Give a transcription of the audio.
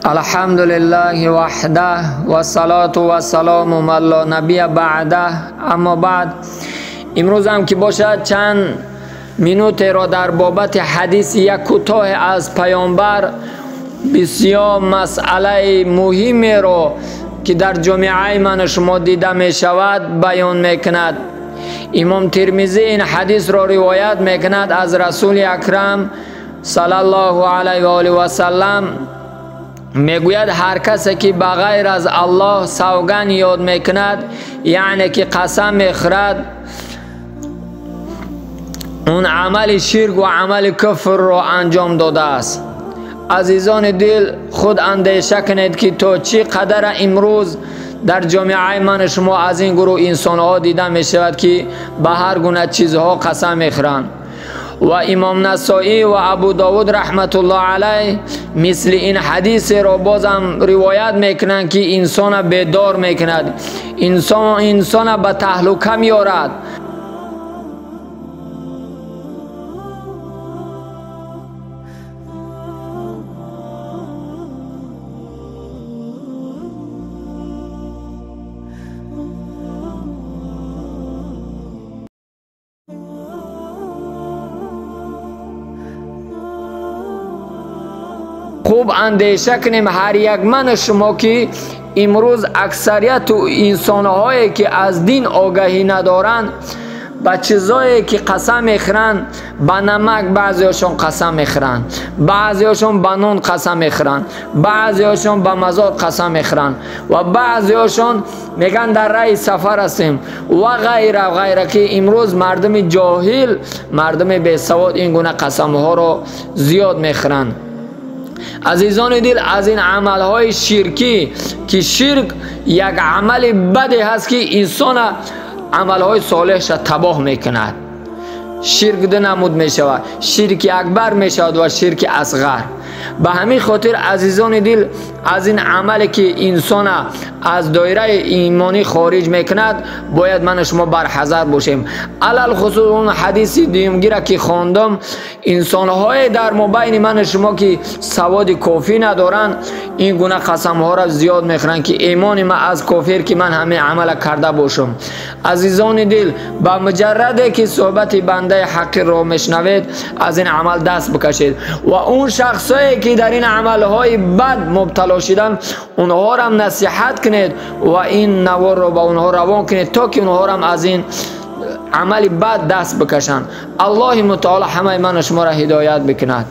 الحمد لله وحده و صلات و سلام علی نبی بعده. اما بعد امروز هم که باشد چند منوت را در بابت حدیث یک کوتاه از پیامبر بسیار مسئله مهمی را که در جامعه من شما دیده می شود بیان میکند. امام ترمذی این حدیث را روایت میکند از رسول اکرم صلی الله علیه و آله و سلم، میگوید هر کسی که بغیر از الله سوگند یاد میکند، یعنی که قسم میخورد، اون عمل شرک و عمل کفر را انجام داده است. عزیزان دل، خود اندیشه کنید که تا چی قدر امروز در جامعه من شما از این گروه انسان ها دیده می شود که به هر گونه چیزها قسم میخورند. و امام نسائی و ابو داود رحمت الله علیه مثل این حدیث را بازم روایت میکنند که انسان بیدار میکند، انسان به تهلکه میارد. خوب اندیشه کنیم هر یک من شما که امروز اکثریت انسانهایی که از دین آگاهی ندارند به چیزایی که قسم میخورند، به نمک بعضیاشون قسم میخورند، بعضیاشون به نون قسم میخورند، بعضیاشون به مزار قسم میخورند و بعضیاشون میگن در راه سفر هستیم و غیره و غیره، که امروز مردم جاهل، مردم بیسواد این گونه قسم ها را زیاد میخورند. عزیزان دل، از این عمل های شرکی که شرک یک عمل بدی هست که انسان عمل های صالحش تباه میکند. شرک دو نمود می شود، شرک اکبر می شود و شرک اصغر. به همین خاطر عزیزان دل، از این عملی که انسان از دایره ایمانی خارج میکند باید من شما برحذر باشیم. علل خصوص اون حدیث دیمگیره که خواندم، انسانهای در مابین من شما که سواد کافی ندارن این گونه قسم ها را زیاد میخورن که ایمان ما از کافر که من همه عمل کرده باشم. عزیزان دل، با مجرد که صحبت بنده حق را میشنوید از این عمل دست بکشید و اون شخصایی که در این عمل های بد مبتلا شدن اونها را نصیحت کنید و این نوار را با اونها روان کنید تا که اونها را از این عمل بد دست بکشند. الله متعال همه من شما را هدایت بکند.